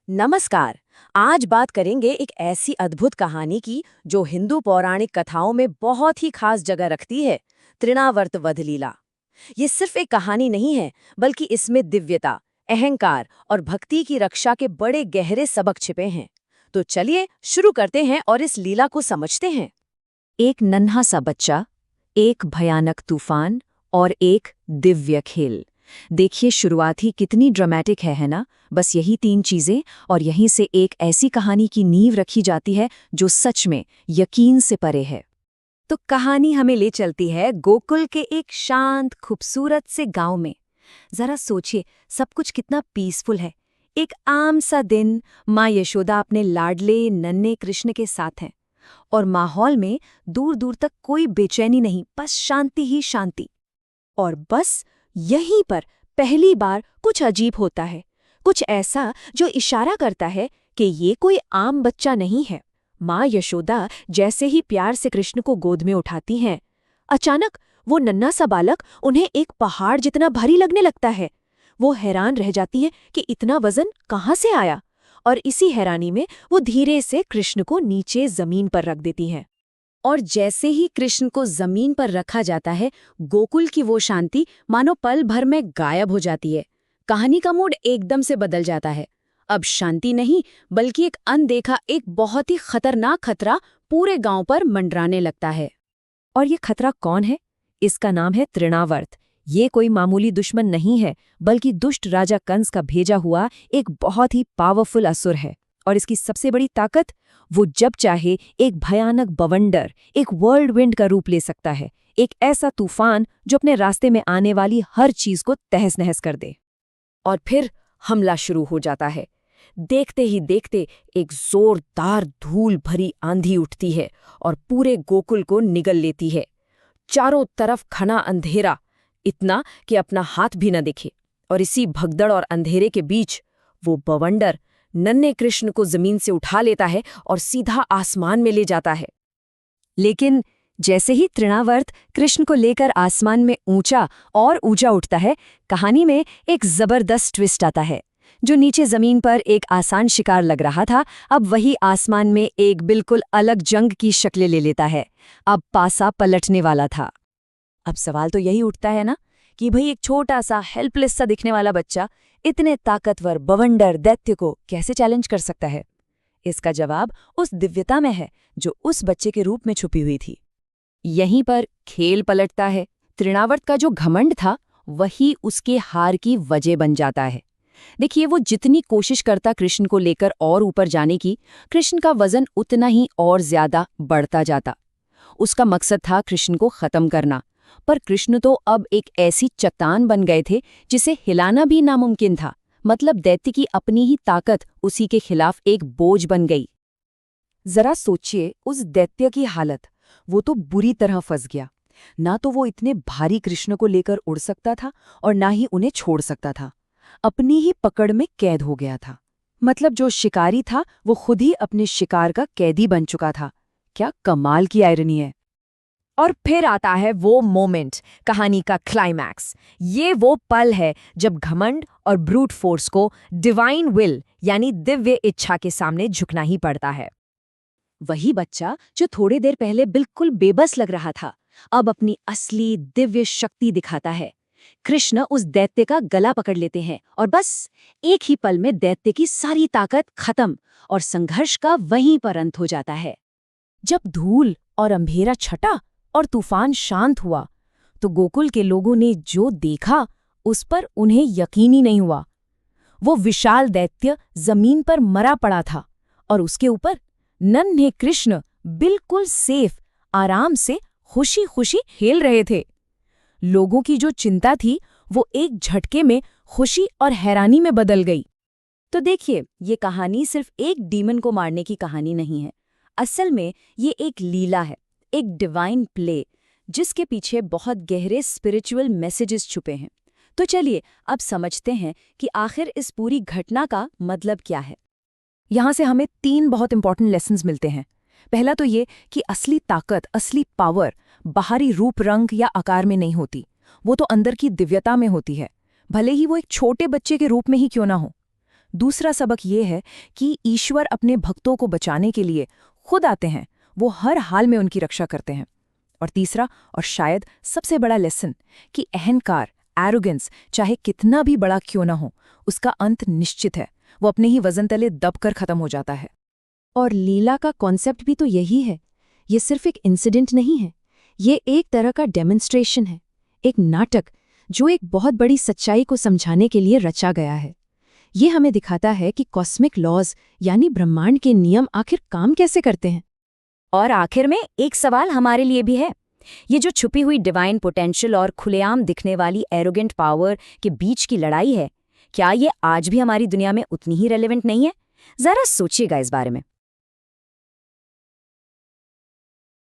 नमस्कार। आज बात करेंगे एक ऐसी अद्भुत कहानी की जो हिंदू पौराणिक कथाओं में बहुत ही खास जगह रखती है, तृणावर्त वध लीला। ये सिर्फ एक कहानी नहीं है, बल्कि इसमें दिव्यता, अहंकार और भक्ति की रक्षा के बड़े गहरे सबक छिपे हैं। तो चलिए शुरू करते हैं और इस लीला को समझते हैं। एक नन्हा सा बच्चा, एक भयानक तूफान और एक दिव्य खेल। देखिए शुरुआत ही कितनी ड्रामेटिक है ना? बस यही तीन चीजें और यहीं से एक ऐसी कहानी की नींव रखी जाती है जो सच में यकीन से परे है। तो कहानी हमें ले चलती है गोकुल के एक शांत खूबसूरत से गांव में। जरा सोचिए, सब कुछ कितना पीसफुल है। एक आम सा दिन, माँ यशोदा अपने लाडले नन्हे कृष्ण के साथ हैं और माहौल में दूर दूर तक कोई बेचैनी नहीं, बस शांति ही शांति। और बस यहीं पर पहली बार कुछ अजीब होता है, कुछ ऐसा जो इशारा करता है कि ये कोई आम बच्चा नहीं है। माँ यशोदा जैसे ही प्यार से कृष्ण को गोद में उठाती हैं, अचानक वो नन्हा सा बालक उन्हें एक पहाड़ जितना भारी लगने लगता है। वो हैरान रह जाती है कि इतना वजन कहाँ से आया, और इसी हैरानी में वो धीरे से कृष्ण को नीचे जमीन पर रख देती हैं। और जैसे ही कृष्ण को जमीन पर रखा जाता है, गोकुल की वो शांति मानो पल भर में गायब हो जाती है। कहानी का मूड एकदम से बदल जाता है। अब शांति नहीं, बल्कि एक अनदेखा, एक बहुत ही खतरनाक खतरा पूरे गांव पर मंडराने लगता है। और ये खतरा कौन है? इसका नाम है तृणावर्त। ये कोई मामूली दुश्मन नहीं है, बल्कि दुष्ट राजा कंस का भेजा हुआ एक बहुत ही पावरफुल असुर है। और इसकी सबसे बड़ी ताकत, वो जब चाहे एक भयानक बवंडर, एक वर्ल्ड विंड का रूप ले सकता है। एक ऐसा तूफान जो अपने रास्ते में आने वाली हर चीज को तहस नहस कर दे। और फिर हमला शुरू हो जाता है। देखते ही देखते एक जोरदार धूल भरी आंधी उठती है और पूरे गोकुल को निगल लेती है। चारों तरफ घना अंधेरा, इतना कि अपना हाथ भी न दिखे। और इसी भगदड़ और अंधेरे के बीच वो बवंडर नन्हे कृष्ण को जमीन से उठा लेता है और सीधा आसमान में ले जाता है। लेकिन जैसे ही तृणावर्त कृष्ण को लेकर आसमान में ऊंचा और ऊंचा उठता है, कहानी में एक जबरदस्त ट्विस्ट आता है। जो नीचे जमीन पर एक आसान शिकार लग रहा था, अब वही आसमान में एक बिल्कुल अलग जंग की शक्ल ले लेता है। अब पासा पलटने वाला था। अब सवाल तो यही उठता है ना कि भाई एक छोटा सा हेल्पलेस सा दिखने वाला बच्चा इतने ताकतवर बवंडर दैत्य को कैसे चैलेंज कर सकता है? इसका जवाब उस दिव्यता में है जो उस बच्चे के रूप में छुपी हुई थी। यहीं पर खेल पलटता है। तृणावर्त का जो घमंड था, वही उसके हार की वजह बन जाता है। देखिए, वो जितनी कोशिश करता कृष्ण को लेकर और ऊपर जाने की, कृष्ण का वजन उतना ही और ज्यादा बढ़ता जाता। उसका मकसद था कृष्ण को खत्म करना, पर कृष्ण तो अब एक ऐसी चट्टान बन गए थे जिसे हिलाना भी नामुमकिन था। मतलब दैत्य की अपनी ही ताकत उसी के खिलाफ एक बोझ बन गई। जरा सोचिए उस दैत्य की हालत। वो तो बुरी तरह फंस गया। ना तो वो इतने भारी कृष्ण को लेकर उड़ सकता था और ना ही उन्हें छोड़ सकता था। अपनी ही पकड़ में कैद हो गया था। मतलब जो शिकारी था वो खुद ही अपने शिकार का कैदी बन चुका था। क्या कमाल की आयरनी है। और फिर आता है वो मोमेंट, कहानी का क्लाइमैक्स। ये वो पल है जब घमंड और ब्रूट फोर्स को डिवाइन विल यानी दिव्य इच्छा के सामने झुकना ही पड़ता है। वही बच्चा जो थोड़ी देर पहले बिल्कुल बेबस लग रहा था, अब अपनी असली दिव्य शक्ति दिखाता है। कृष्ण उस दैत्य का गला पकड़ लेते हैं और बस एक ही पल में दैत्य की सारी ताकत खत्म और संघर्ष का वहीं पर अंत हो जाता है। जब धूल और अंधेरा छटा और तूफान शांत हुआ, तो गोकुल के लोगों ने जो देखा उस पर उन्हें यकीन ही नहीं हुआ। वो विशाल दैत्य जमीन पर मरा पड़ा था और उसके ऊपर नन्हे कृष्ण बिल्कुल सेफ, आराम से खुशी खुशी खेल रहे थे। लोगों की जो चिंता थी वो एक झटके में खुशी और हैरानी में बदल गई। तो देखिए, ये कहानी सिर्फ एक डीमन को मारने की कहानी नहीं है। असल में ये एक लीला है, एक डिवाइन प्ले, जिसके पीछे बहुत गहरे स्पिरिचुअल मैसेजेस छुपे हैं। तो चलिए अब समझते हैं कि आखिर इस पूरी घटना का मतलब क्या है। यहाँ से हमें 3 बहुत इंपॉर्टेंट लेसन्स मिलते हैं। पहला तो ये कि असली ताकत, असली पावर बाहरी रूप, रंग या आकार में नहीं होती। वो तो अंदर की दिव्यता में होती है, भले ही वो एक छोटे बच्चे के रूप में ही क्यों ना हो। दूसरा सबक ये है कि ईश्वर अपने भक्तों को बचाने के लिए खुद आते हैं, वो हर हाल में उनकी रक्षा करते हैं। और तीसरा, और शायद सबसे बड़ा लेसन, कि अहंकार, एरोगेंस, चाहे कितना भी बड़ा क्यों ना हो, उसका अंत निश्चित है, वो अपने ही वजन तले दबकर खत्म हो जाता है। और लीला का कॉन्सेप्ट भी तो यही है। ये सिर्फ एक इंसिडेंट नहीं है, ये एक तरह का डेमोन्स्ट्रेशन है, एक नाटक जो एक बहुत बड़ी सच्चाई को समझाने के लिए रचा गया है। ये हमें दिखाता है कि कॉस्मिक लॉज यानी ब्रह्मांड के नियम आखिर काम कैसे करते हैं। और आखिर में एक सवाल हमारे लिए भी है, ये जो छुपी हुई डिवाइन पोटेंशियल और खुलेआम दिखने वाली एरोगेंट पावर के बीच की लड़ाई है, क्या ये आज भी हमारी दुनिया में उतनी ही रेलेवेंट नहीं है? जरा सोचिएगा इस बारे में।